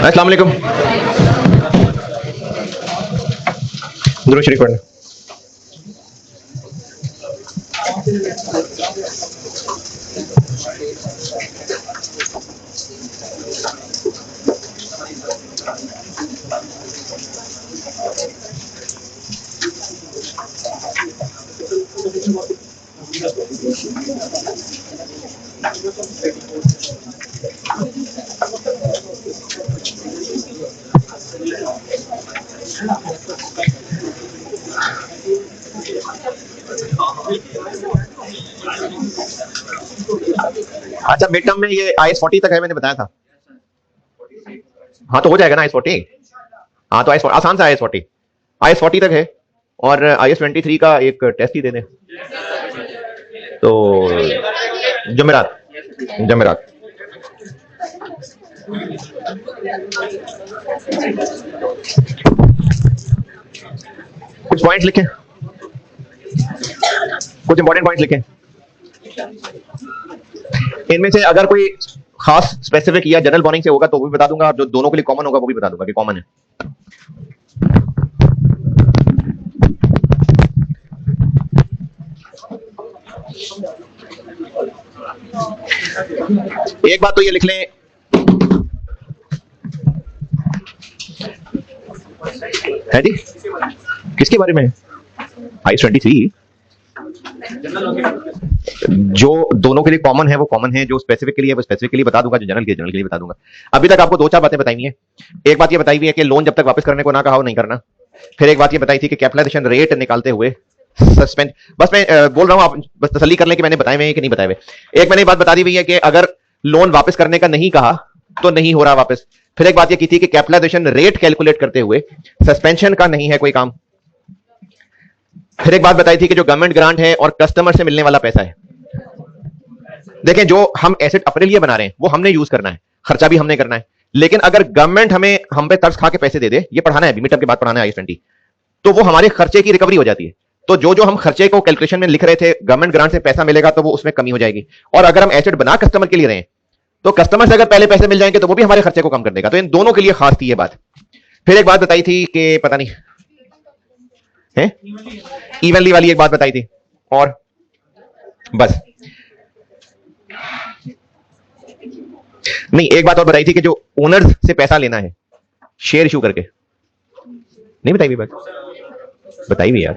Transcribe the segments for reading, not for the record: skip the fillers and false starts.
अस्सलाम वालेकुम। दुरूद शरीफ पढ़ना। अच्छा, मिड टर्म में ये IS 40 तक है, मैंने बताया था। हाँ तो हो जाएगा ना IS 40। हाँ तो आसान सा IS 40 तक है, और IS 23 का एक टेस्ट ही दे दें तो जमेरात जमेरात। कुछ पॉइंट्स लिखें, कुछ इंपॉर्टेंट पॉइंट्स लिखें। इनमें से अगर कोई खास स्पेसिफिक या जनरल बॉर्निंग से होगा तो वो भी बता दूंगा, और जो दोनों के लिए कॉमन होगा वो भी बता दूंगा कि कॉमन है। एक बात तो ये लिख लें, है जी, किसके बारे में? IS 23 जो दोनों के लिए कॉमन है वो कॉमन है, जो स्पेसिफिक के लिए वो स्पेसिफिक के लिए बता दूंगा, जो जनरल के लिए बता दूंगा। अभी तक आपको दो चार बातें बताई हुई है। एक बात ये बताई हुई है कि लोन जब तक वापस करने को ना कहा हो नहीं करना। फिर एक बात ये बताई थी कि कैपिटलाइजेशन रेट निकालते हुए सस्पेंड, बस मैं बोल रहा हूं, आप बस तसल्ली कर लें कि मैंने बताए हुए हैं कि नहीं बताए हुए। एक मैंने बात बता दी हुई है कि अगर लोन वापस करने का नहीं कहा तो नहीं हो रहा वापस। फिर एक बात ये की थी कि कैपिटलाइजेशन रेट कैलकुलेट करते हुए सस्पेंशन का नहीं है कोई काम। फिर एक बात बताई थी कि जो गवर्नमेंट ग्रांट है और कस्टमर से मिलने वाला पैसा है, देखें जो हम एसेट अपने लिए बना रहे हैं वो हमने यूज करना है, खर्चा भी हमने करना है, लेकिन अगर गवर्नमेंट हम पे तर्ज खा के पैसे दे दे, ये पढ़ाना है, मिड टर्म के बाद पढ़ाना है IS 20, तो वो हमारे खर्चे की रिकवरी हो जाती है। तो जो हम खर्चे को कैलकुलेशन में लिख रहे थे, गवर्नमेंट ग्रांट से पैसा मिलेगा तो वो उसमें कमी हो जाएगी। और अगर हम एसेट बना कस्टमर के लिए रहे तो कस्टमर से अगर पहले पैसे मिल जाएंगे तो वो भी हमारे खर्चे को कम कर देगा। तो इन दोनों के लिए खास थी ये बात। फिर एक बात बताई थी कि पता नहीं है, इवनली वाली एक बात बताई थी, और बस नहीं, एक बात और बताई थी कि जो ओनर्स से पैसा लेना है शेयर इशू करके, नहीं बताई हुई बात? बताई हुई यार।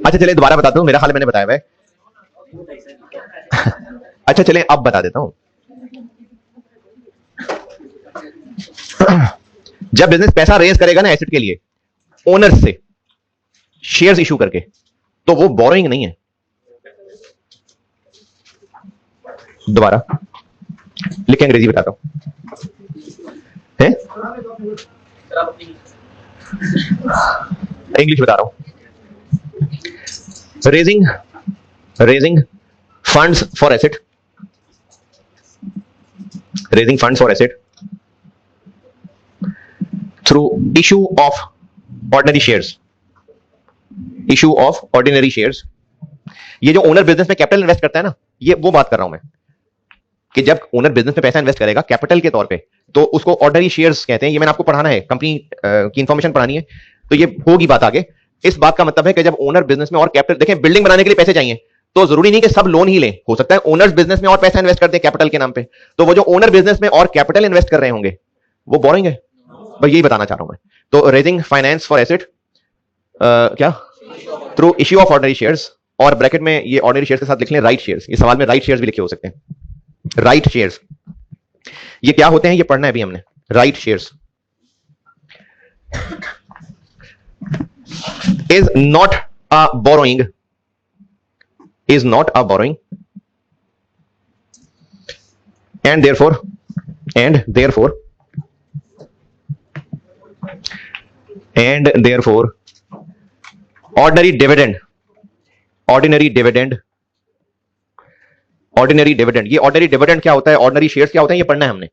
अच्छा चले दोबारा बताता हूं, मेरा ख्याल मैंने बताया हुआ है। अच्छा चले अब बता देता हूं। जब बिजनेस पैसा रेज करेगा ना एसेट के लिए ओनर्स से शेयर्स इशू करके, तो वो बोरोइंग नहीं है। दोबारा लिख, अंग्रेजी बताता हूं है, इंग्लिश बता रहा हूं। Raising funds for asset, raising funds for asset through issue of ordinary shares, issue of ordinary shares. ये जो ओनर बिजनेस में कैपिटल इन्वेस्ट करता है ना, ये वो बात कर रहा हूं मैं, कि जब ओनर बिजनेस में पैसा इन्वेस्ट करेगा कैपिटल के तौर पे तो उसको ऑर्डिनरी शेयर्स कहते हैं। ये मैंने आपको पढ़ाना है, कंपनी की इंफॉर्मेशन पढ़ानी है, तो ये होगी बात आगे। इस बात का मतलब है कि जब ओनर बिजनेस में और कैपिटल, देखें बिल्डिंग बनाने के लिए पैसे चाहिए, तो जरूरी नहीं कि सब लोन ही लें, हो सकता है ओनर्स बिजनेस में और पैसा इन्वेस्ट करते हैं कैपिटल के नाम पे, तो वो जो ओनर बिजनेस में और कैपिटल इन्वेस्ट कर रहे होंगे वो बोरिंग है। बस यही बताना चाह रहा हूं मैं। तो रेजिंग फाइनेंस फॉर एसेट क्या through issue of ordinary shares, और ब्रैकेट में ये ऑर्डिनरी शेयर्स के साथ लिख लें राइट शेयर्स। इस सवाल में राइट शेयर्स भी लिखे हो सकते हैं। राइट शेयर्स ये क्या होते हैं, ये पढ़ना है अभी हमने। Right shares is not a borrowing, is not a borrowing, and therefore ordinary dividend, ये ordinary dividend क्या होता है, ordinary shares क्या होते हैं, ये पढ़ना है हमने।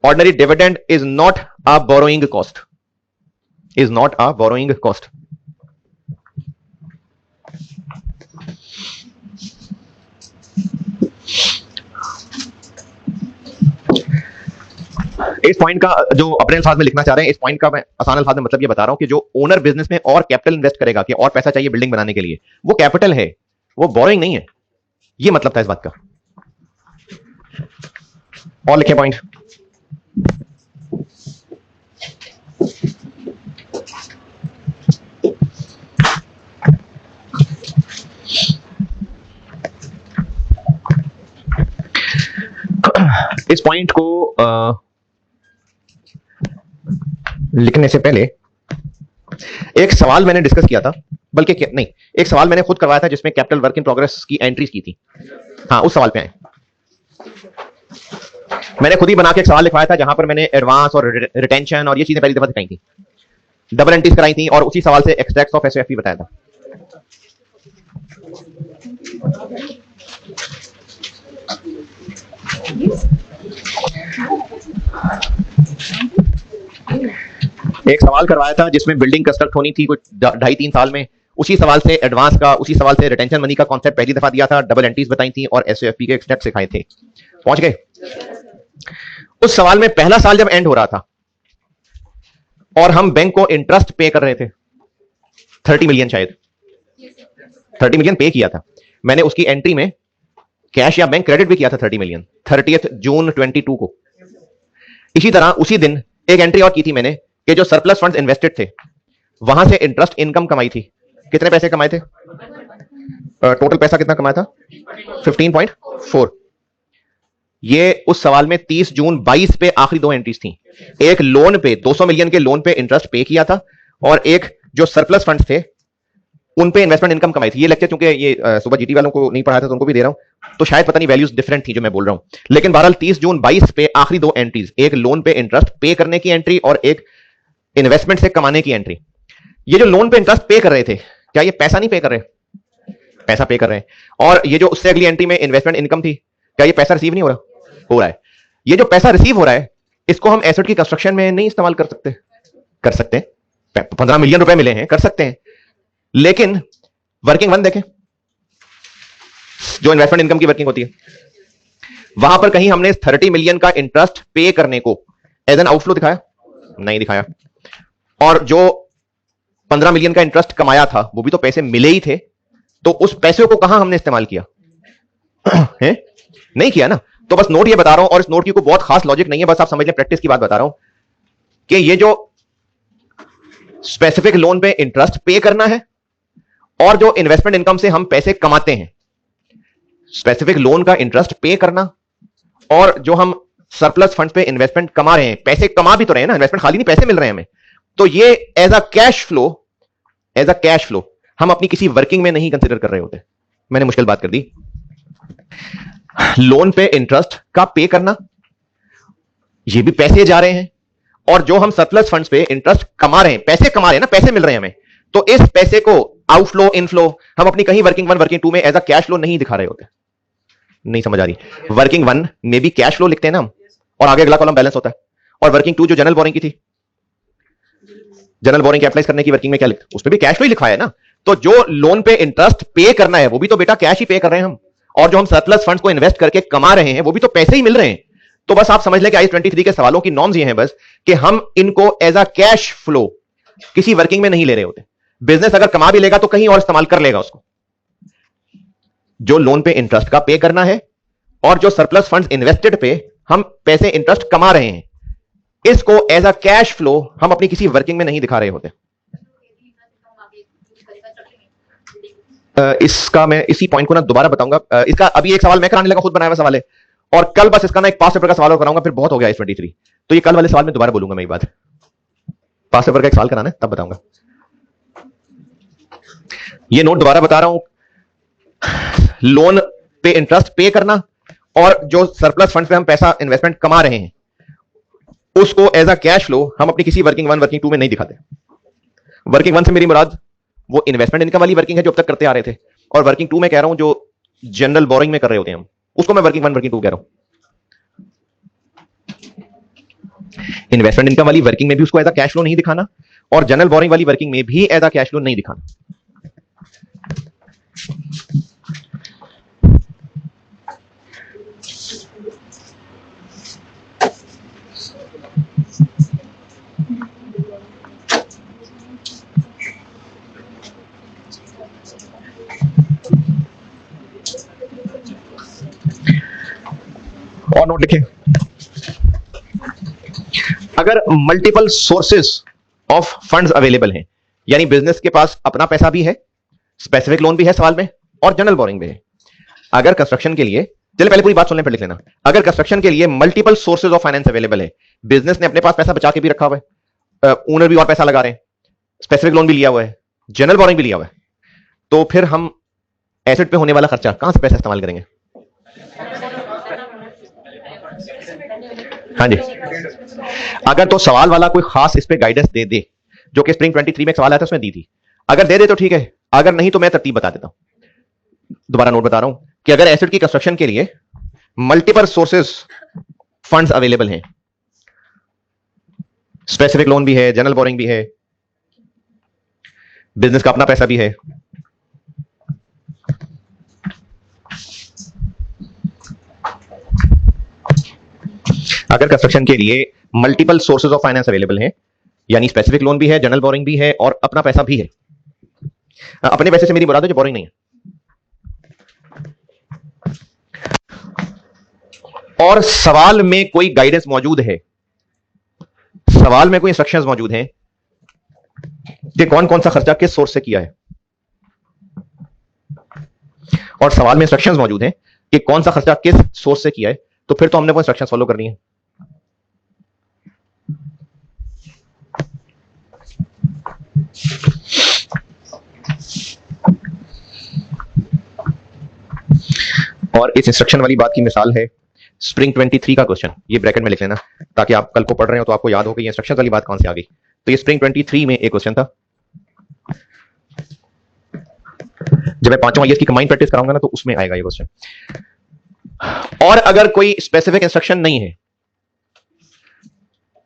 ordinary dividend is not a borrowing cost, is not a borrowing cost। इस पॉइंट का जो अपने अल्फाज में लिखना चाह रहे हैं, इस पॉइंट का मैं आसान अल्फाज में मतलब ये बता रहा हूं कि जो ओनर बिजनेस में और कैपिटल इन्वेस्ट करेगा, कि और पैसा चाहिए बिल्डिंग बनाने के लिए, वो कैपिटल है, वो बोरोइंग नहीं है। ये मतलब था इस बात का। और लिखे पॉइंट। इस पॉइंट को लिखने से पहले एक सवाल मैंने डिस्कस किया था, बल्कि नहीं, एक सवाल मैंने खुद करवाया था जिसमें कैपिटल वर्क इन प्रोग्रेस की एंट्रीज की थी। हाँ, उस सवाल पे आए। मैंने खुद ही बना के एक सवाल लिखवाया था जहां पर मैंने एडवांस और रिटेंशन और ये चीजें पहली दफा दिखाई थी, डबल एंट्रीज कराई थी, और उसी सवाल से एक्सट्रैक्ट्स ऑफ एसओएफ बताया था। एक सवाल करवाया था जिसमें बिल्डिंग कंस्ट्रक्ट होनी थी कुछ 2.5-3 साल में, उसी सवाल से एडवांस का, उसी सवाल से रिटेंशन मनी का कॉन्सेप्ट पहली दफा दिया था, डबल एंट्रीज बताई थी और एसओएफपी के स्टेप सिखाए थे। पहुंच गए? उस सवाल में पहला साल जब एंड हो रहा था और हम बैंक को इंटरेस्ट पे कर रहे थे 30 मिलियन, शायद 30 मिलियन पे किया था मैंने, उसकी एंट्री में कैश या बैंक क्रेडिट भी किया था 30 मिलियन 30 जून 22 को। इसी तरह उसी दिन एक एंट्री और की थी मैंने कि जो सरप्लस फंड्स इन्वेस्टेड थे वहां से इंटरेस्ट इनकम कमाई थी। कितने पैसे कमाए थे? टोटल पैसा कितना कमाया था? 15.4। ये उस सवाल में 30 जून 22 पे आखिरी 2 एंट्रीज थी। एक लोन पे 200 मिलियन के लोन पे इंटरेस्ट पे किया था, और एक जो सरप्लस फंड्स थे उन पे इन्वेस्टमेंट इनकम कमाई थी। ये लेक्चर चूंकि ये सुबह जीटी वालों को नहीं पढ़ाया था तो उनको भी दे रहा हूं, तो शायद पता नहीं वैल्यूज डिफरेंट थी जो मैं बोल रहा हूं, लेकिन बहरहाल 30 जून 22 पे आखिरी 2 एंट्रीज, एक लोन पे इंटरेस्ट पे करने की एंट्री और एक इन्वेस्टमेंट से कमाने की एंट्री। ये जो लोन पे इंटरेस्ट पे कर रहे थे, क्या ये पैसा नहीं पे कर रहे? पैसा पे कर रहे हैं। और ये जो उससे अगली एंट्री में इन्वेस्टमेंट इनकम थी, क्या ये पैसा रिसीव नहीं हो रहा? हो रहा है। ये जो पैसा रिसीव हो रहा है इसको हम एसेट की कंस्ट्रक्शन में नहीं इस्तेमाल कर सकते? कर सकते हैं। 15 मिलियन रुपए मिले हैं, कर सकते हैं, लेकिन वर्किंग वन देखें, जो इन्वेस्टमेंट इनकम की वर्किंग होती है, वहां पर कहीं हमने 30 मिलियन का इंटरेस्ट पे करने को एज एन आउटफ्लो दिखाया? नहीं दिखाया। और जो 15 मिलियन का इंटरेस्ट कमाया था वो भी तो पैसे मिले ही थे, तो उस पैसे को कहां हमने इस्तेमाल किया? है? नहीं किया ना। तो बस नोट ये बता रहा हूं, और इस नोट की कोई बहुत खास लॉजिक नहीं है, बस आप समझ लें, प्रैक्टिस की बात बता रहा हूं कि ये जो स्पेसिफिक लोन पे इंटरेस्ट पे करना है और जो इन्वेस्टमेंट इनकम से हम पैसे कमाते हैं, स्पेसिफिक लोन का इंटरेस्ट पे करना और जो हम सरप्लस फंड पे इन्वेस्टमेंट कमा रहे हैं, पैसे कमा भी तो रहे हैं ना, इन्वेस्टमेंट खाली नहीं, पैसे मिल रहे हैं हमें, तो ये एज अ कैश फ्लो हम अपनी किसी वर्किंग में नहीं कंसीडर कर रहे होते। मैंने मुश्किल बात कर दी। लोन पे इंटरेस्ट का पे करना, ये भी पैसे जा रहे हैं, और जो हम सरप्लस फंड्स पे इंटरेस्ट कमा रहे हैं, पैसे कमा रहे हैं ना, पैसे मिल रहे हैं हमें, तो इस पैसे को आउटफ्लो इनफ्लो हम अपनी कहीं वर्किंग वन वर्किंग टू में एज अ कैश फ्लो नहीं दिखा रहे होते। नहीं समझ आ रही? वर्किंग वन में भी कैश फ्लो लिखते हैं ना हम, और आगे अगला कॉलम बैलेंस होता है, और वर्किंग टू जो जनरल बोरिंग की थी, जनरल बोरिंग कैपिटलाइज करने की वर्किंग में क्या लिखते, उस पर भी कैश फ्लो ही लिखा है ना। तो जो लोन पे इंटरेस्ट पे करना है वो भी तो बेटा कैश ही पे कर रहे हैं हम, और जो हम सरप्लस फंड्स को इन्वेस्ट करके कमा रहे हैं वो भी तो पैसे ही मिल रहे हैं। तो बस आप समझ लें कि I-23 के सवालों की नॉर्म्स ये हैं बस कि हम इनको एज अ कैश फ्लो किसी वर्किंग में नहीं ले रहे होते। बिजनेस अगर कमा भी लेगा तो कहीं और इस्तेमाल कर लेगा उसको। जो लोन पे इंटरेस्ट का पे करना है और जो सरप्लस फंड्स इन्वेस्टेड पे हम पैसे इंटरेस्ट कमा रहे हैं, इसको एज अ कैश फ्लो हम अपनी किसी वर्किंग में नहीं दिखा रहे होते। इसका मैं इसी पॉइंट को ना दोबारा बताऊंगा। इसका अभी एक सवाल मैं कराने लगा, खुद बनाया हुआ सवाल है, और कल बस इसका ना एक पास पेपर का सवाल और कराऊंगा, फिर बहुत हो गया I-23। तो ये कल वाले सवाल में दोबारा बोलूंगा मैं, ये बात पास पेपर का एक सवाल कराना है तब बताऊंगा। ये नोट दोबारा बता रहा हूं, लोन पे इंटरेस्ट पे करना और जो सरप्लस फंड पे हम पैसा इन्वेस्टमेंट कमा रहे हैं उसको एज अ कैश फ्लो हम अपनी किसी वर्किंग वन वर्किंग टू में नहीं दिखाते। वर्किंग वन से मेरी मुराद वो इन्वेस्टमेंट इनकम वाली वर्किंग है जो अब तक करते आ रहे थे, और वर्किंग टू में कह रहा हूं जो जनरल बोरिंग में कर रहे होते हैं हम, उसको मैं वर्किंग वन वर्किंग टू कह रहा हूं। इन्वेस्टमेंट इनकम वाली वर्किंग में भी उसको एज अ कैश फ्लो नहीं दिखाना, और जनरल बोरिंग वाली वर्किंग में भी एज अ कैश फ्लो नहीं दिखाना। नोट लिखें। अगर multiple sources of funds available हैं, यानी बिजनेस के पास अपना पैसा भी है, स्पेसिफिक लोन भी है सवाल में, और जनरल बोरिंग भी है। अगर कंस्ट्रक्शन के लिए, चलिए पहले पूरी बात सुन लें फिर लिख लेना। अगर कंस्ट्रक्शन के लिए multiple sources of finance available है, बिजनेस ने अपने पास पैसा बचा के भी रखा हुआ है, ओनर भी और पैसा लगा रहे हैं, स्पेसिफिक लोन भी लिया हुआ है, जनरल बोरिंग भी लिया हुआ है, तो फिर हम एसेट पे होने वाला खर्चा कहां से पैसा इस्तेमाल करेंगे? हाँ जी, अगर तो सवाल वाला कोई खास इस पे गाइडेंस दे दे, जो कि स्प्रिंग 23 में एक सवाल आया था उसमें दी थी, अगर दे दे तो ठीक है, अगर नहीं तो मैं तरतीब बता देता हूं। दोबारा नोट बता रहा हूं कि अगर एसेट की कंस्ट्रक्शन के लिए मल्टीपल सोर्सेस फंड्स अवेलेबल हैं, स्पेसिफिक लोन भी है, जनरल बोरिंग भी है, बिजनेस का अपना पैसा भी है, अगर कंस्ट्रक्शन के लिए multiple sources of finance available हैं, यानी स्पेसिफिक लोन भी है, जनरल बोरिंग भी है और अपना पैसा भी है। अपने पैसे से मेरी मुराद है जो बोरिंग नहीं है, और सवाल में कोई गाइडेंस मौजूद है, सवाल में कोई इंस्ट्रक्शंस मौजूद हैं कि कौन कौन सा खर्चा किस सोर्स से किया है, और सवाल में इंस्ट्रक्शंस मौजूद हैं कि कौन सा खर्चा किस सोर्स से किया है, तो फिर तो हमने वो इंस्ट्रक्शंस फॉलो करनी है। और इस इंस्ट्रक्शन वाली बात की मिसाल है स्प्रिंग 23 का क्वेश्चन, ये ब्रैकेट में लिख लेना ताकि आप कल को पढ़ रहे हो तो आपको याद हो कि ये इंस्ट्रक्शन वाली बात कौन से आ गई। तो ये स्प्रिंग 23 में एक क्वेश्चन था, जब मैं 5वां ईयर की कंबाइंड प्रैक्टिस कराऊंगा ना तो उसमें आएगा ये क्वेश्चन। और अगर कोई स्पेसिफिक इंस्ट्रक्शन नहीं है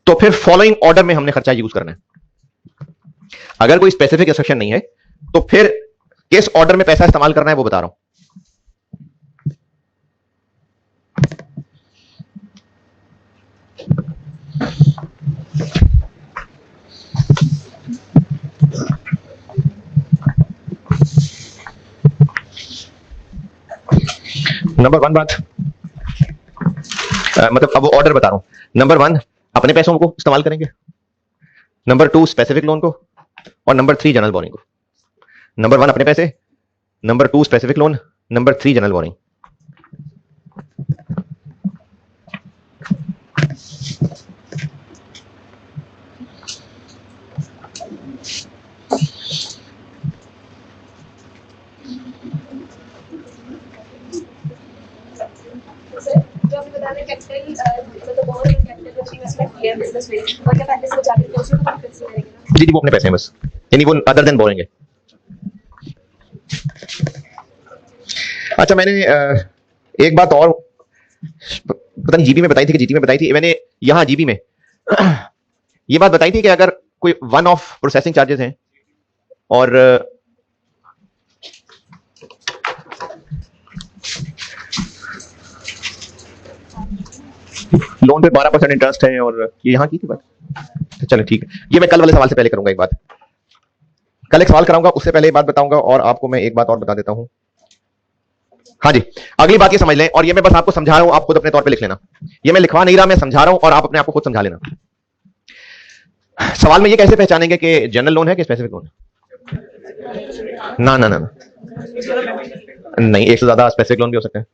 तो फिर फॉलोइंग ऑर्डर में हमने खर्चा यूज करना है। अगर कोई स्पेसिफिक इंस्ट्रक्शन नहीं है तो फिर किस ऑर्डर में पैसा इस्तेमाल करना है वो बता रहा हूं। नंबर 1 बात, मतलब अब वो ऑर्डर बता रहा हूं। नंबर 1 अपने पैसों को इस्तेमाल करेंगे, नंबर 2 स्पेसिफिक लोन को, और नंबर 3 जनरल बोरिंग को। नंबर 1 अपने पैसे, number 2 specific loan, number 3 general borrowing. जी वो अपने पैसे हैं बस, यानी वो अदर देन बोरिंग है। अच्छा, मैंने एक बात और पता नहीं जीबी में बताई थी कि जीटी में बताई थी, मैंने यहां जीबी में ये बात बताई थी कि अगर कोई वन ऑफ प्रोसेसिंग चार्जेस हैं और लोन पे 12% इंटरेस्ट है, और ये यहां की थी बात, चलो ठीक है, ये मैं कल वाले सवाल से पहले करूंगा। एक बात कल एक सवाल कराऊंगा, उससे पहले एक बात बताऊंगा, और आपको मैं एक बात और बता देता हूं। हाँ जी, अगली बात ये समझ लें, और ये मैं बस आपको समझा रहा हूं, आप खुद अपने तौर पे लिख लेना। ये मैं लिखवा नहीं रहा, मैं समझा रहा हूं, और आप अपने आप को खुद समझा लेना। सवाल में ये कैसे पहचानेंगे कि जनरल लोन है कि स्पेसिफिक लोन है? ना ना ना नहीं, एक से ज्यादा स्पेसिफिक लोन भी हो सकते हैं।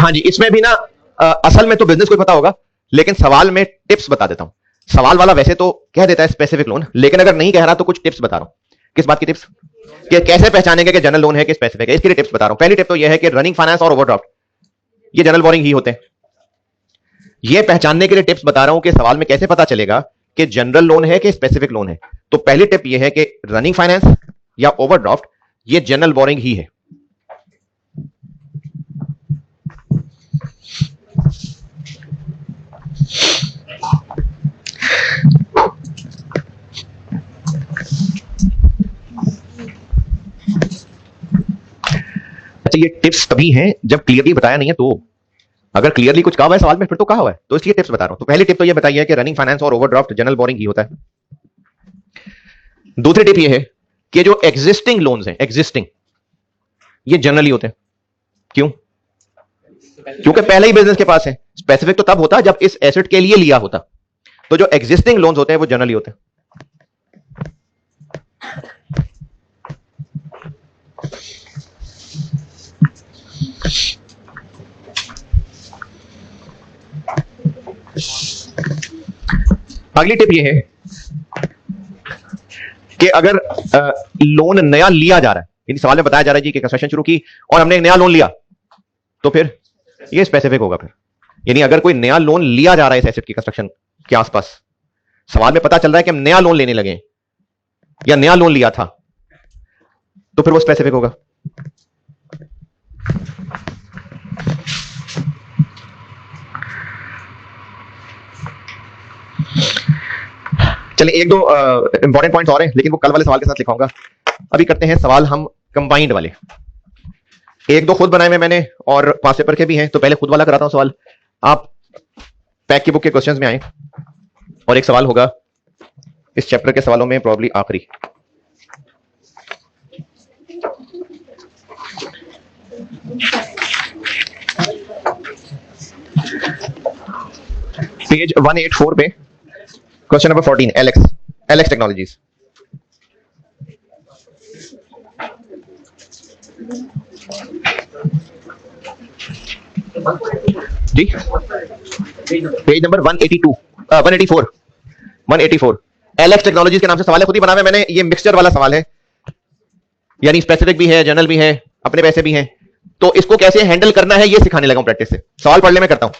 हाँ जी, इसमें भी ना असल में तो बिजनेस को ही पता होगा, लेकिन सवाल में टिप्स बता देता हूं। सवाल वाला वैसे तो कह देता है स्पेसिफिक लोन, लेकिन अगर नहीं कह रहा तो कुछ टिप्स बता रहा हूं। किस बात की टिप्स? कि कैसे पहचानेंगे कि जनरल लोन है कि स्पेसिफिक है, इसके लिए टिप्स बता रहा हूं। पहली टिप तो यह है कि रनिंग फाइनेंस और ओवरड्राफ्ट ये जनरल बोरिंग ही होते हैं। ये पहचानने के लिए टिप्स बता रहा हूं कि सवाल में कैसे पता चलेगा कि जनरल लोन है कि स्पेसिफिक लोन है। तो पहली टिप यह है कि रनिंग फाइनेंस या ओवरड्राफ्ट ये जनरल बोरिंग ही है। अच्छा, ये टिप्स तभी हैं जब क्लियरली बताया नहीं है, तो अगर क्लियरली कुछ कहा हुआ है सवाल में फिर तो कहा हुआ है, तो इसलिए टिप्स बता रहा हूं। तो पहली टिप तो ये बताइए कि रनिंग फाइनेंस और ओवरड्राफ्ट जनरल बोरिंग ही होता है। दूसरी टिप ये है कि जो एग्जिस्टिंग लोन्स हैं, एग्जिस्टिंग, ये जनरली होते हैं। क्यों? क्योंकि पहले ही बिजनेस के पास है। स्पेसिफिक तो तब होता जब इस एसेट के लिए लिया होता। तो जो एग्जिस्टिंग लोन्स होते हैं वो जनरली होते हैं। अगली टिप ये है कि अगर लोन नया लिया जा रहा है, यानी सवाल में बताया जा रहा है जी कि कंस्ट्रक्शन शुरू की और हमने एक नया लोन लिया, तो फिर ये स्पेसिफिक होगा। फिर यानी अगर कोई नया लोन लिया जा रहा है इस एसेट की कंस्ट्रक्शन के आसपास, सवाल में पता चल रहा है कि हम नया लोन लेने लगे या नया लोन लिया था, तो फिर वो स्पेसिफिक होगा। चलिए एक दो इंपॉर्टेंट पॉइंट्स और हैं, लेकिन वो कल वाले सवाल के साथ लिखाऊंगा। अभी करते हैं सवाल हम कंबाइंड वाले। एक दो खुद बनाए हुए मैंने और 5 पेपर के भी हैं, तो पहले खुद वाला कराता हूं सवाल। आप पैक की बुक के क्वेश्चंस में आए और एक सवाल होगा इस चैप्टर के सवालों में प्रॉब्ली आखिरी। पेज 184 पे क्वेश्चन नंबर 14, एलेक्स टेक्नोलॉजीज। जी पेज नंबर 184 एलेक्स टेक्नोलॉजीज के नाम से सवाल है, खुद ही बना हुआ है मैंने। ये मिक्सचर वाला सवाल है, यानी स्पेसिफिक भी है, जनरल भी है, अपने पैसे भी हैं। तो इसको कैसे हैंडल करना है ये सिखाने लगा हूं प्रैक्टिस से। सवाल पढ़ ले, मैं करता हूं।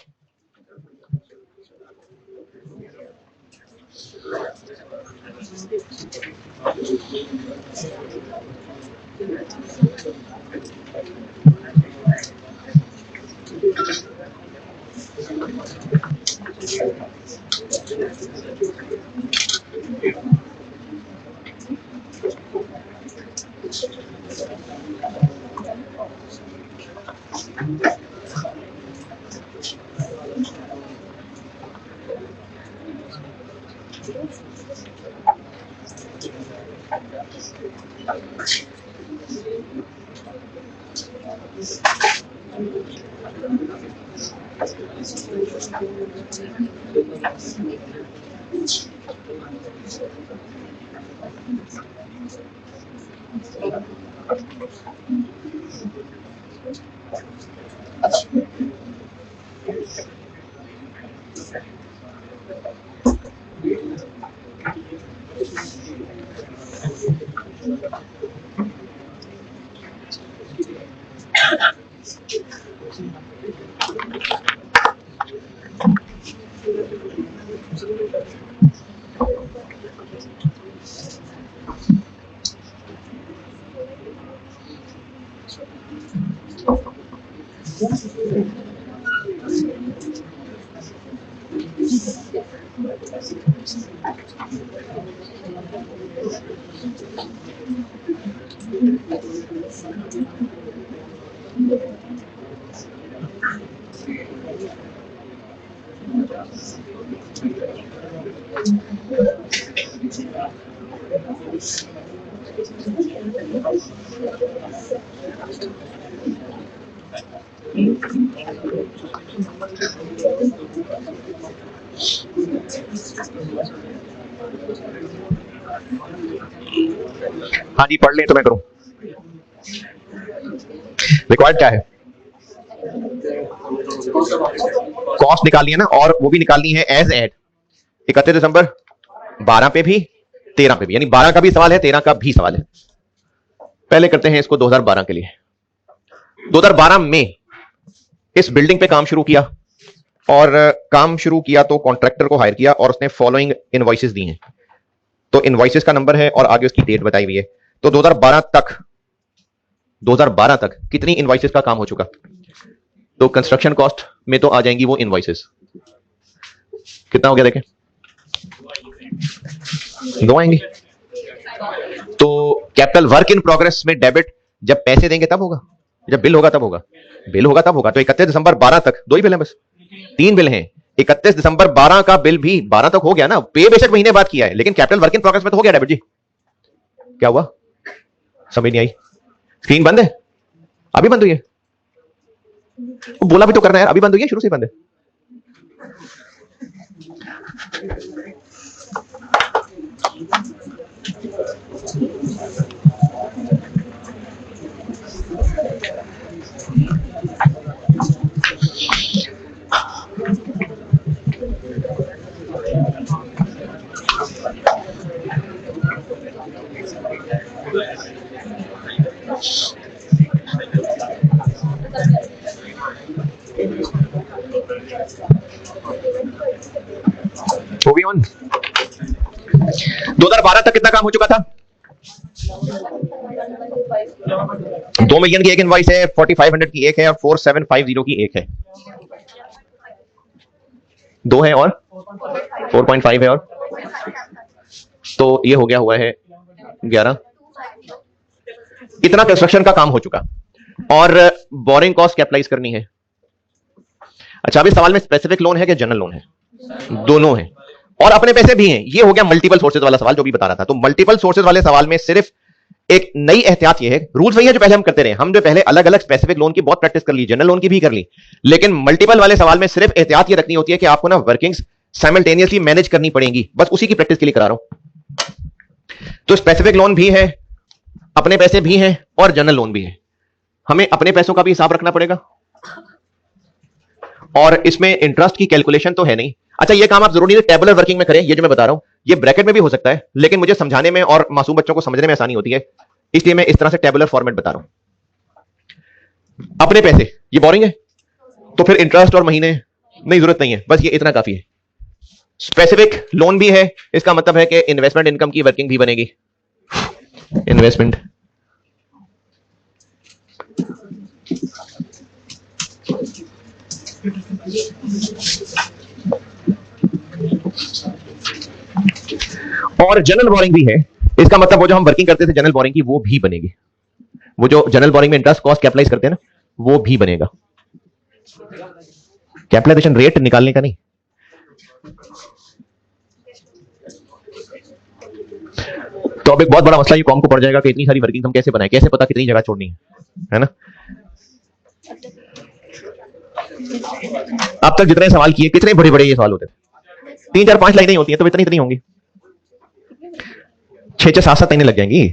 हाँ जी पढ़ लें तो मैं करूं। रिक्वायर्ड क्या है? कॉस्ट निकालनी है ना, और वो भी निकालनी है एज एट 31 दिसंबर 12 पे भी 13 पे भी, यानी 12 का भी सवाल है, 13 का भी सवाल है। पहले करते हैं इसको 2012 के लिए। 2012 में इस बिल्डिंग पे काम शुरू किया, और काम शुरू किया तो कॉन्ट्रैक्टर को हायर किया और उसने फॉलोइंग इनवॉइसेस दी हैं। तो इनवॉइसेस का नंबर है और आगे उसकी डेट बताई हुई है। तो 2012 तक कितनी इनवॉइसेस का काम हो चुका? तो कंस्ट्रक्शन कॉस्ट में तो आ जाएंगी वो इनवॉइसेस। कितना हो गया देखें? 2 आएंगे। तो कैपिटल वर्क इन प्रोग्रेस में डेबिट जब पैसे देंगे तब होगा, जब बिल होगा तब होगा, बिल होगा तब होगा। तो 31 दिसंबर 12 तक 2 ही बिल हैं, बस 3 बिल हैं। 31 दिसंबर 12 का बिल भी 12 तक हो गया ना। पे बेशक महीने बाद किया है, लेकिन कैपिटल वर्क इन प्रोग्रेस में तो हो गया डेबिट जी। क्या हुआ? समझ नहीं आई। स्क्रीन बंद है? अभी बंद हुई है? बोला भी तो करना है यार, अभी बंद हुई है, शुरू से बंद है? हो गई ऑन? 2012 तक कितना काम हो चुका था? 2 मिलियन की एक इनवॉइस है, 4500 की एक है और 4750 की एक है। 2 है और 4.5 है, और तो ये हो गया हुआ है 11। इतना कंस्ट्रक्शन का काम हो चुका और बोरिंग कॉस्ट कैपिटलाइज करनी है। अच्छा, अभी सवाल में स्पेसिफिक लोन है कि जनरल लोन है? दोनों है और अपने पैसे भी हैं। ये हो गया मल्टीपल सोर्सेज वाला सवाल जो भी बता रहा था। तो मल्टीपल सोर्सेज वाले सवाल में सिर्फ एक नई एहतियात ये है, रूल्स वही है जो पहले हम करते रहे। हम जो पहले अलग अलग स्पेसिफिक लोन की बहुत प्रैक्टिस कर ली, जनरल लोन की भी कर ली, लेकिन मल्टीपल वाले सवाल में सिर्फ एहतियात ये रखनी होती है कि आपको ना वर्किंग्स साइमल्टेनियसली मैनेज करनी पड़ेंगी, बस उसी की प्रैक्टिस के लिए करा रहा हूं। तो स्पेसिफिक लोन भी है, अपने पैसे भी हैं और जनरल लोन भी है। हमें अपने पैसों का भी हिसाब रखना पड़ेगा और इसमें इंटरेस्ट की कैलकुलेशन तो है नहीं। अच्छा, ये काम आप जरूरी नहीं टेबुलर वर्किंग में करें, ये जो मैं बता रहा हूं ये ब्रैकेट में भी हो सकता है, लेकिन मुझे समझाने में और मासूम बच्चों को समझने में आसानी होती है, इसलिए मैं इस तरह से टेबुलर फॉर्मेट बता रहा हूं। अपने पैसे ये बोरिंग है, तो फिर इंटरेस्ट और महीने नहीं, जरूरत नहीं है, बस ये इतना काफी है। स्पेसिफिक लोन भी है, इसका मतलब है कि इन्वेस्टमेंट इनकम की वर्किंग भी बनेगी। इन्वेस्टमेंट और जनरल बोरिंग भी है, इसका मतलब वो जो हम वर्किंग करते थे जनरल बोरिंग की वो भी बनेगी। वो जो जनरल बोरिंग में इंटरेस्ट कॉस्ट कैपिटलाइज करते हैं ना, वो भी बनेगा। कैपिटलाइजेशन रेट निकालने का नहीं। तो अब एक बहुत बड़ा मसला ये कॉम को पड़ जाएगा कि इतनी सारी वर्किंग हम कैसे बनाएं, कैसे पता कितनी जगह छोड़नी है ना। अब तक जितने सवाल किए, कितने बड़े बड़े ये सवाल होते थे, 3 4 5 लाइनें होती हैं, तो इतनी होंगी, 6 6 7 7 लाइनें लग जाएंगी।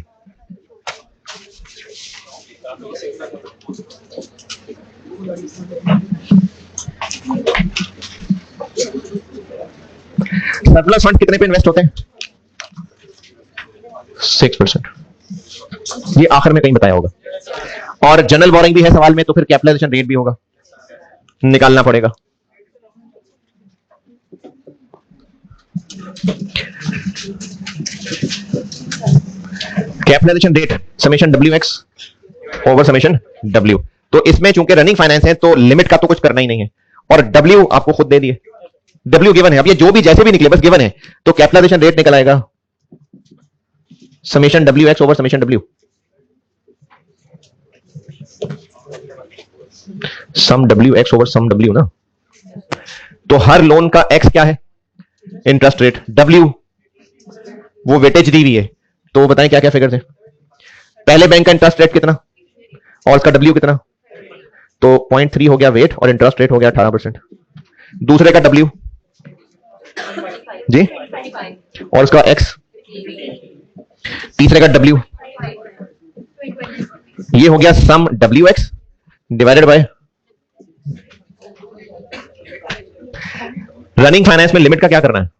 सरप्लस फंड कितने पे इन्वेस्ट होते हैं? 6%। ये आखिर में कहीं बताया होगा। और जनरल बोरिंग भी है सवाल में, तो फिर कैपिटलाइजेशन रेट भी होगा, निकालना पड़ेगा। Capitalisation rate summation WX over summation W। तो इसमें चूंकि रनिंग फाइनेंस है तो लिमिट का तो कुछ करना ही नहीं है, और W आपको खुद दे दिए, W गिवन है। अब ये जो भी जैसे भी निकले बस गिवन है, तो कैपिटलाइजेशन रेट निकल आएगा summation WX over summation W। सम WX ओवर सम W ना। तो हर लोन का X क्या है? Interest rate. W वो वेटेज दी हुई है, तो बताएं क्या क्या फिगर है। पहले बैंक का इंटरेस्ट रेट कितना और उसका W कितना? तो 0.3 हो गया वेट और इंटरेस्ट रेट हो गया 18%। दूसरे का W जी और उसका X। तीसरे का W, ये हो गया सम WX divided by running finance में लिमिट का क्या करना है?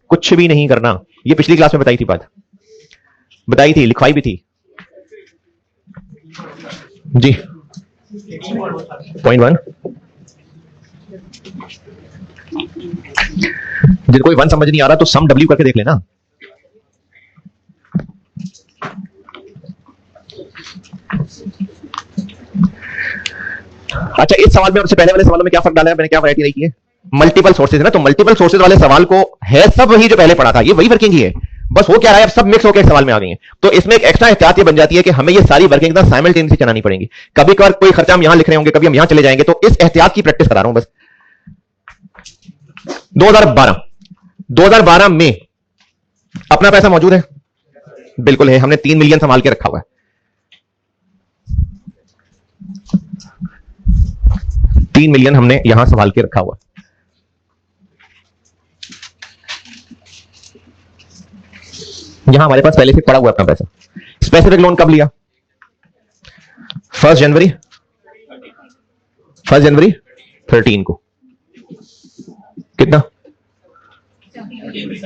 कुछ भी नहीं करना। ये पिछली क्लास में बताई थी बात, बताई थी, लिखवाई भी थी जी। 0.1 जिनको 1 समझ नहीं आ रहा तो सम W करके देख लेना। अच्छा, इस सवाल में और उससे पहले वाले सवालों में क्या फर्क डाला है, मैंने क्या वैरायटी नहीं की है? मल्टीपल सोर्सेज है ना, तो मल्टीपल सोर्सेज वाले सवाल को है सब वही जो पहले पढ़ा था, ये वही वर्किंग ही है, बस वो क्या रहा है अब सब मिक्स होकर एक सवाल में आ गई है। तो इसमें एक एक्स्ट्रा एहतियात ये बन जाती है कि हमें ये सारी वर्किंग ना साइमल्टेनियसली चलानी पड़ेंगी। कभी कभार कोई खर्चा हम यहां लिख रहे होंगे, कभी हम यहां चले जाएंगे, तो इस एहतियात की प्रैक्टिस करा रहा हूं बस। 2012 में अपना पैसा मौजूद है, बिल्कुल है, हमने 3 मिलियन संभाल के रखा हुआ है। $3 मिलियन हमने यहां संभाल के रखा हुआ। यहां हमारे पास पहले से पड़ा हुआ अपना पैसा। स्पेसिफिक लोन कब लिया? 1 जनवरी 13 को। कितना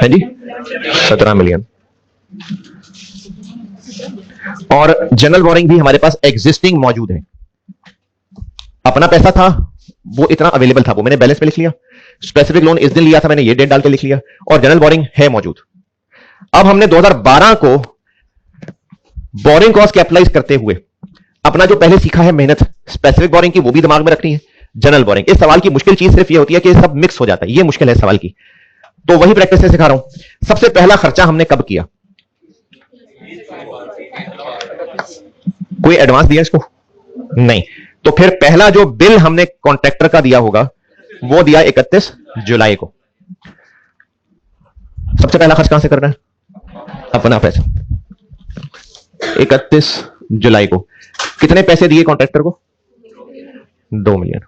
है जी? 17 मिलियन। और जनरल बोरिंग भी हमारे पास एग्जिस्टिंग मौजूद है। अपना पैसा था वो इतना अवेलेबल था, वो मैंने बैलेंस पे लिख लिया। स्पेसिफिक लोन इस दिन लिया था मैंने, ये डेट डाल के लिख लिया। और जनरल बोरिंग है मौजूद। अब हमने 2012 को बोरिंग कॉस्ट कैपिटलाइज करते हुए अपना जो पहले सीखा है मेहनत स्पेसिफिक बोरिंग की, वो भी दिमाग में रखनी है। जनरल बोरिंग, इस सवाल की मुश्किल चीज सिर्फ ये होती है कि सब मिक्स हो जाता है, ये मुश्किल है सवाल की। तो वही प्रैक्टिस से सिखा रहा हूं। सबसे पहला खर्चा हमने कब किया? कोई एडवांस दिया इसको? नहीं। तो फिर पहला जो बिल हमने कॉन्ट्रैक्टर का दिया होगा वो दिया 31 जुलाई को। सबसे पहला खर्च कहां से करना है? अपना पैसा। 31 जुलाई को कितने पैसे दिए कॉन्ट्रैक्टर को? 2 मिलियन।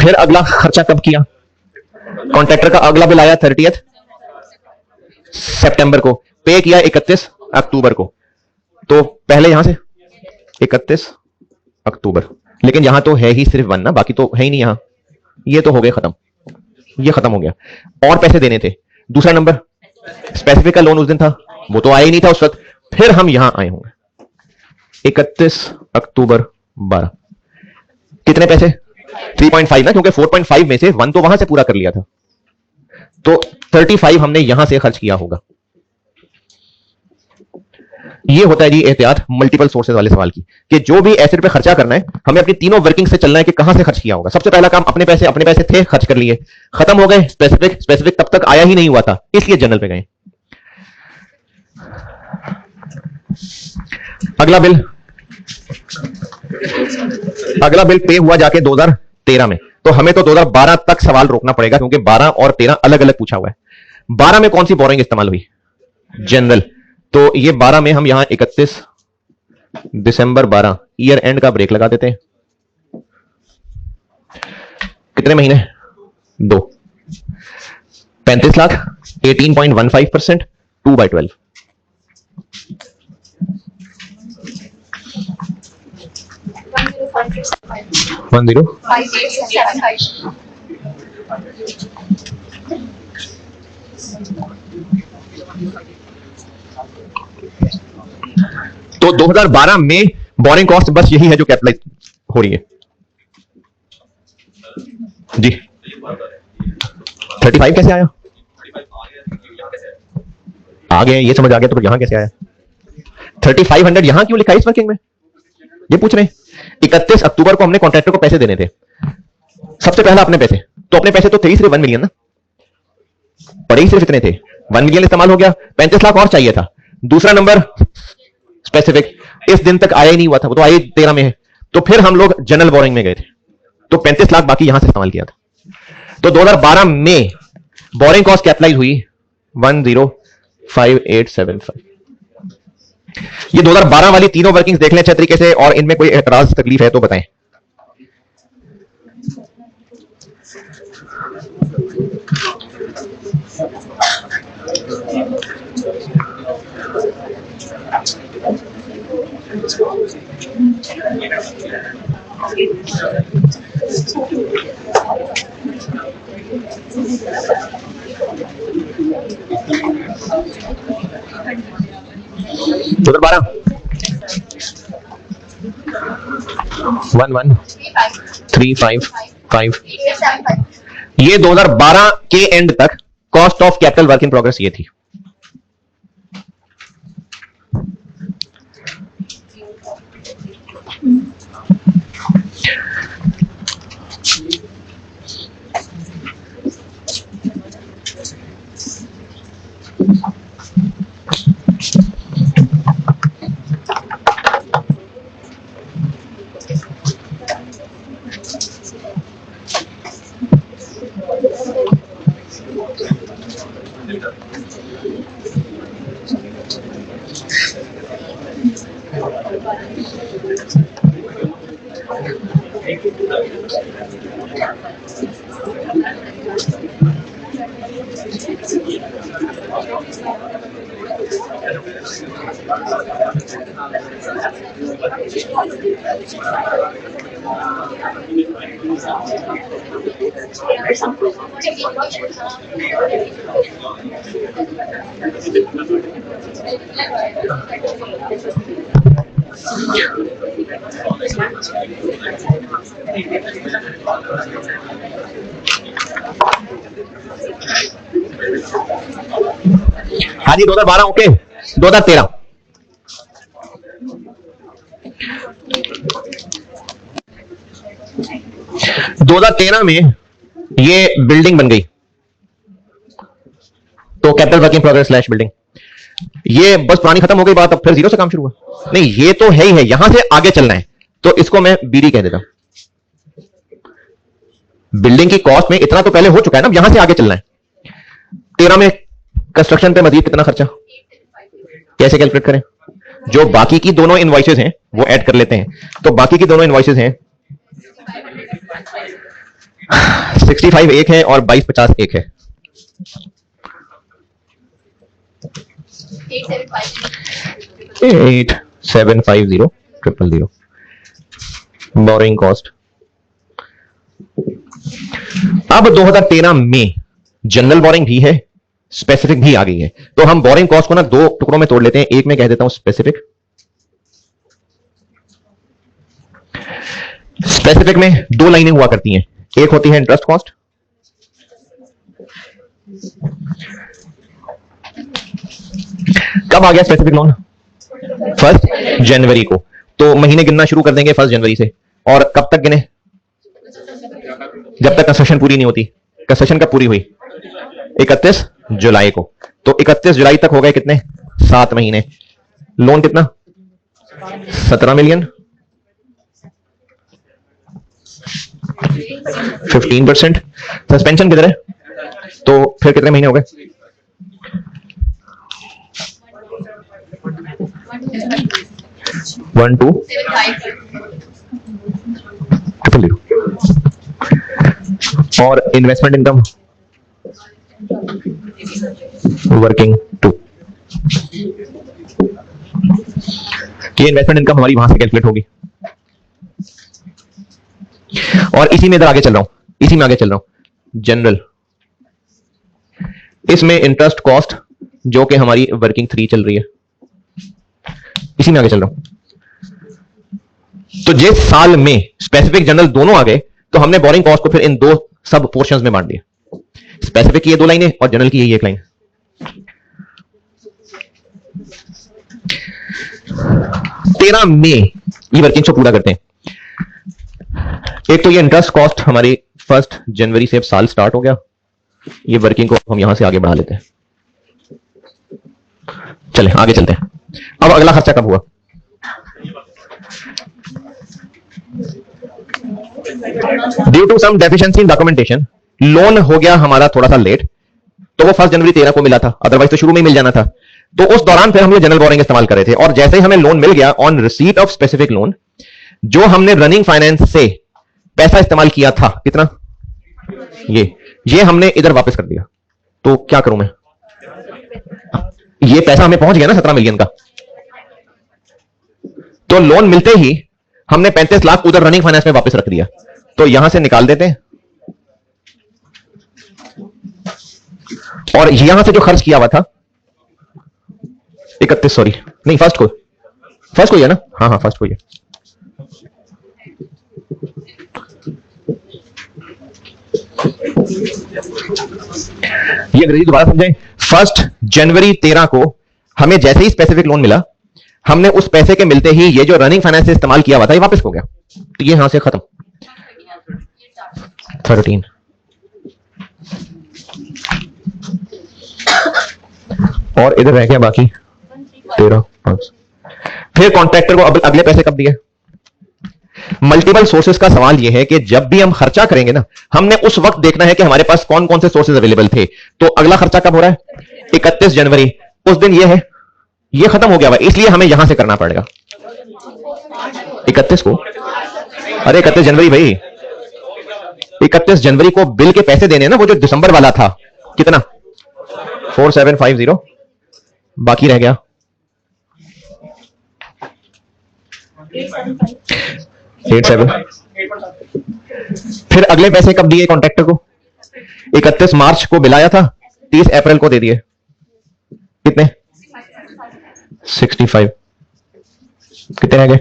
फिर अगला खर्चा कब किया? कॉन्ट्रैक्टर का अगला बिल आया 30 सितंबर को, पे किया 31 अक्टूबर को। तो पहले यहां से 31 अक्टूबर, लेकिन यहां तो है ही सिर्फ 1 ना, बाकी तो है ही नहीं यहां। ये तो हो गए खत्म, ये खत्म हो गया। और पैसे देने थे। दूसरा नंबर स्पेसिफिक का लोन उस दिन था, वो तो आया ही नहीं था उस वक्त। फिर हम यहां आए होंगे 31 अक्टूबर 12। कितने पैसे? 3.5 ना, क्योंकि 4.5 में से 1 तो वहां से पूरा कर लिया था। तो 35 हमने यहां से खर्च किया होगा। ये होता है जी एहतियात मल्टीपल सोर्सेज वाले सवाल की, कि जो भी एसेट पे खर्चा करना है हमें अपनी तीनों वर्किंग से चलना है कि कहां से खर्च किया होगा। सबसे पहला काम अपने पैसे थे, खर्च कर लिए, खत्म हो गए। स्पेसिफिक तब तक आया ही नहीं हुआ था, इसलिए जनरल पे गए। अगला बिल पे हुआ जाके 2013 में। तो हमें तो 2012 तक सवाल रोकना पड़ेगा, क्योंकि 12 और 13 अलग अलग पूछा हुआ है। 12 में कौन सी बोरिंग इस्तेमाल हुई? जनरल। तो ये 12 में हम यहां 31 दिसंबर 12 ईयर एंड का ब्रेक लगा देते हैं। कितने महीने? 2। 35 लाख 18.15%, 2/12। तो 2012 में बोरिंग कॉस्ट बस यही है जो कैपिटलाइज हो रही है जी। 35 कैसे आया? आ गए, ये समझ आ गया। तो यहां कैसे आया? 3500 यहां क्यों लिखा है इस वर्किंग में? ये पूछ रहे हैं। 31 अक्टूबर को हमने कॉन्ट्रैक्टर को पैसे देने थे। सबसे पहला अपने पैसे, तो अपने पैसे तो थे ही सिर्फ 1 मिलियन ना, पड़े ही सिर्फ इतने थे। 1 मिलियन इस्तेमाल हो गया, 35 लाख और चाहिए था। दूसरा नंबर स्पेसिफिक इस दिन तक आया ही नहीं हुआ था, वो तो आया 13 में है। तो फिर हम लोग जनरल बोरिंग में गए थे, तो 35 लाख बाकी यहां से इस्तेमाल किया था। तो 2012 में बोरिंग कॉस्ट कैपिटलाइज हुई 105875। ये 2012 वाली तीनों वर्किंग्स देख लें अच्छे तरीके से, और इनमें कोई एतराज तकलीफ है तो बताएं। तो 12 11355 ये 2012 के एंड तक cost of capital work in progress ये थी। हाँ जी 2012 ओके 2013 2013 में ये बिल्डिंग बन गई, तो capital work in progress slash building, ये बस पुरानी खत्म हो गई बात, अब फिर जीरो से काम शुरू हुआ। नहीं ये तो है ही है, यहां से आगे चलना है, तो इसको मैं बीडी कह देता। बिल्डिंग की कॉस्ट में इतना तो पहले हो चुका है ना, अब यहां से आगे चलना है। 13 में कंस्ट्रक्शन पे मजीद कितना खर्चा, कैसे कैलकुलेट करें? जो बाकी की दोनों इनवॉइसेस हैं वो ऐड कर लेते हैं, तो बाकी की दोनों इनवॉइसेस हैं 65 एक है और 2250 एक है। 8750 बोरिंग कॉस्ट। अब 2013 में जनरल बोरिंग भी है, स्पेसिफिक भी आ गई है, तो हम बोरिंग कॉस्ट को ना दो टुकड़ों में तोड़ लेते हैं। एक में कह देता हूं स्पेसिफिक, स्पेसिफिक में दो लाइनें हुआ करती हैं, एक होती है इंटरेस्ट कॉस्ट, कब आ गया स्पेसिफिक लोन? 1 जनवरी को, तो महीने गिनना शुरू कर देंगे 1 जनवरी से, और कब तक गिने? जब तक कंस्ट्रक्शन पूरी नहीं होती। कंस्ट्रक्शन कब पूरी हुई? 31 जुलाई को, तो 31 जुलाई तक हो गए कितने? 7 महीने। लोन कितना? 17 मिलियन, 15%। सस्पेंशन किधर है? तो फिर कितने महीने हो गए? 1 2 0 और इन्वेस्टमेंट इनकम वर्किंग 2। ये इन्वेस्टमेंट इनकम हमारी वहां से कैलकुलेट होगी, और इसी में इधर आगे चल रहा हूं, इसी में आगे चल रहा हूं जनरल, इसमें इंटरेस्ट कॉस्ट जो कि हमारी वर्किंग 3 चल रही है, इसी में आगे चल रहा हूं। तो जिस साल में स्पेसिफिक जनरल दोनों आ गए, तो हमने बोरिंग कॉस्ट को फिर इन दो सब पोर्शंस में बांट दिया, स्पेसिफिक की ये 2 लाइनें और जनरल की यही 1 लाइन। 13 में ये वर्किंग को पूरा करते हैं। एक तो ये इंटरेस्ट कॉस्ट हमारी 1 जनवरी से अब साल स्टार्ट हो गया, ये वर्किंग को हम यहां से आगे बढ़ा लेते हैं। चले आगे चलते हैं। अब अगला खर्चा कब हुआ? Due to some deficiency in documentation, loan हो गया हमारा थोड़ा सा लेट, तो वो 1 जनवरी 13 को मिला था, अदरवाइज तो शुरू में ही मिल जाना था। तो उस दौरान फिर हम ये जनरल बोरिंग इस्तेमाल कर रहे थे, और जैसे ही हमें लोन मिल गया on receipt of specific loan, जो हमने रनिंग फाइनेंस से पैसा इस्तेमाल किया था, कितना? ये हमने इधर वापस कर दिया। तो क्या करूं मैं? ये पैसा हमें पहुंच गया ना 17 मिलियन का, तो लोन मिलते ही हमने 35 लाख उधर रनिंग फाइनेंस में वापस रख दिया, तो यहां से निकाल देते हैं, और यहां से जो खर्च किया हुआ था 31, सॉरी नहीं फर्स्ट को ही है ना, हाँ फर्स्ट को ही है। ये अंग्रेजी दोबारा समझें। 1 जनवरी 13 को हमें जैसे ही स्पेसिफिक लोन मिला, हमने उस पैसे के मिलते ही ये जो रनिंग फाइनेंस से इस्तेमाल किया हुआ था ये वापस हो गया, तो ये यहां से खत्म। 13 और इधर रह गया बाकी 13। फिर कॉन्ट्रैक्टर को अब अगले पैसे कब दिए? मल्टीपल सोर्सेस का सवाल यह है कि जब भी हम खर्चा करेंगे ना, हमने उस वक्त देखना है कि हमारे पास कौन कौन से सोर्सेज अवेलेबल थे। तो अगला खर्चा कब हो रहा है? 31 जनवरी, उस दिन ये है, ये खत्म हो गया हुआ, इसलिए हमें यहां से करना पड़ेगा 31 को। अरे 31 जनवरी भाई, 31 जनवरी को बिल के पैसे देने ना, वो जो दिसंबर वाला था, कितना? 4750, बाकी रह गया 87। फिर अगले पैसे कब दिए कॉन्ट्रैक्टर को? 31 मार्च को बिलाया था, 30 अप्रैल को दे दिए। कितने? 65। कितने रह गए?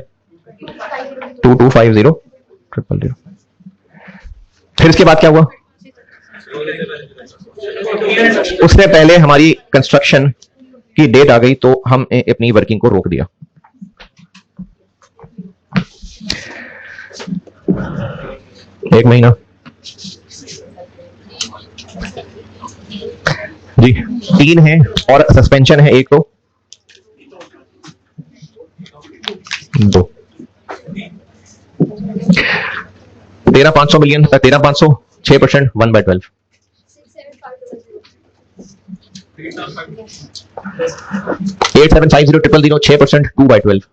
2250 000। फिर इसके बाद क्या हुआ? उससे पहले हमारी कंस्ट्रक्शन की डेट आ गई तो हम अपनी वर्किंग को रोक दिया। एक महीना जी, 3 है और सस्पेंशन है 1 तो 2। 13,500 मिलियन, 13,500 6%, 1/12। 8750 000 6%, 2/12।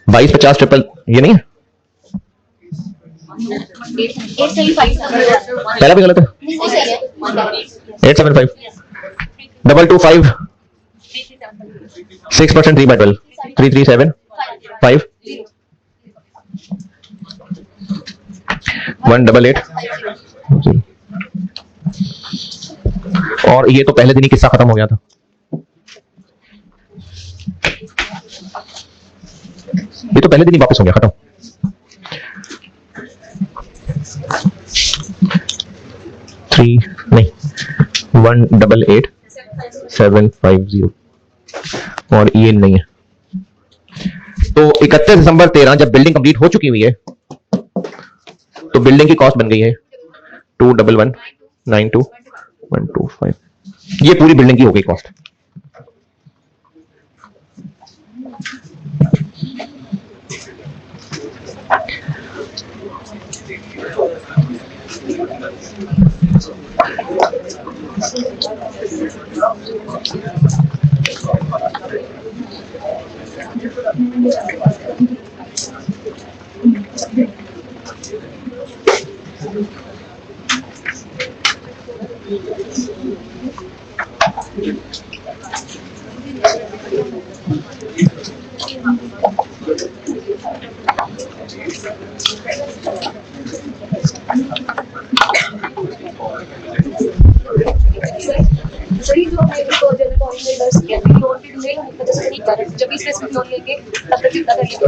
2250 ट्रिपल, ये नहीं है, पहला भी गलत है। 875 225 6%, 3/12। 337 5 188। और ये तो पहले दिन ही किस्सा खत्म हो गया था। ये तो पहले दिन ही वापस हो गया, खत्म। थ्री नहीं 188 750 और ये नहीं है। तो 31 दिसंबर 13 जब बिल्डिंग कंप्लीट हो चुकी हुई है तो बिल्डिंग की कॉस्ट बन गई है 21192 ये पूरी बिल्डिंग की हो गई कॉस्ट।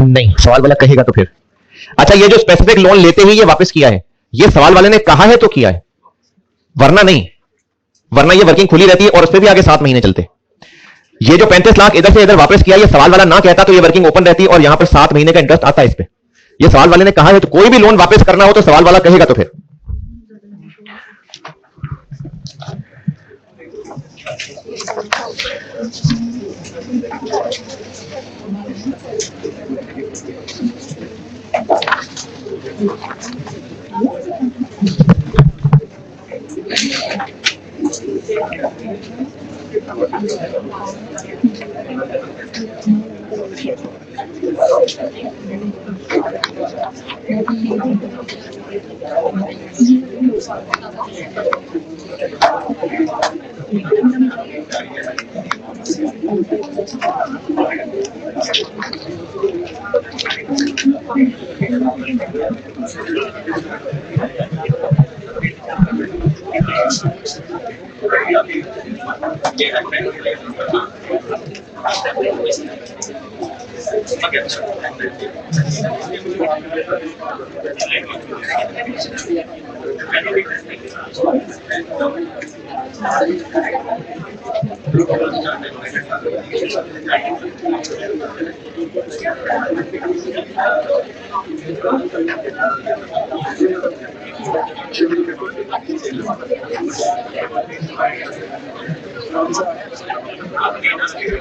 नहीं, सवाल वाला कहेगा तो फिर। अच्छा, ये जो स्पेसिफिक लोन लेते ही ये वापस किया है, ये सवाल वाले ने कहा है तो किया है, वरना नहीं। वरना ये वर्किंग खुली रहती है और उस पर भी आगे 7 महीने चलते। ये जो 35 लाख इधर से इधर वापस किया, ये सवाल वाला ना कहता तो ये वर्किंग ओपन रहती और यहां पर 7 महीने का इंटरेस्ट आता है इस पे। ये सवाल वाले ने कहा है, तो कोई भी लोन वापस करना हो तो सवाल वाला कहेगा तो फिर।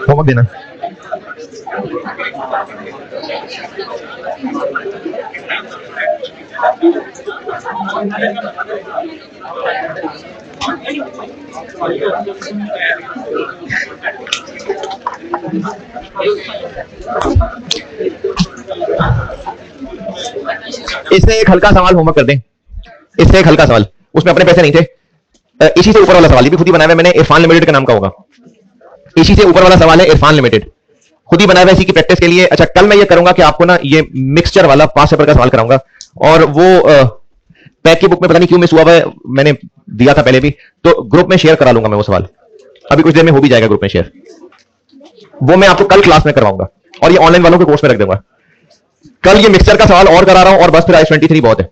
होमवर्क देना। इससे एक हल्का सवाल होमवर्क कर दें। इससे एक हल्का सवाल, उसमें अपने पैसे नहीं थे, इसी से ऊपर वाला सवाल ये भी खुद ही बनाया हुआ है मैंने, इरफान लिमिटेड का नाम का होगा। इसी से ऊपर वाला सवाल है इरफान लिमिटेड, खुद ही बनाया हुआ है इसी की प्रैक्टिस के लिए। अच्छा, कल मैं ये करूंगा कि आपको ना ये मिक्सचर वाला 5 पेपर का सवाल कराऊंगा, और वो पैक की बुक में पता नहीं क्यों मिस हुआ है, मैंने दिया था पहले भी, तो ग्रुप में शेयर करा लूंगा मैं वो सवाल, अभी कुछ देर में हो भी जाएगा ग्रुप में शेयर। वो मैं आपको कल क्लास में करवाऊंगा और ये ऑनलाइन वालों के कोर्स में रख दूंगा। कल ये मिक्सचर का सवाल और करा रहा हूं और बस फिर I-23 बहुत है।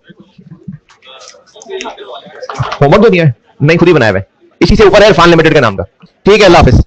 होमवर्क तो दिया है नहीं, खुद ही बनाया हुआ है, इसी से ऊपर है इरफान लिमिटेड के नाम का। ठीक है, अल्लाह हाफिज।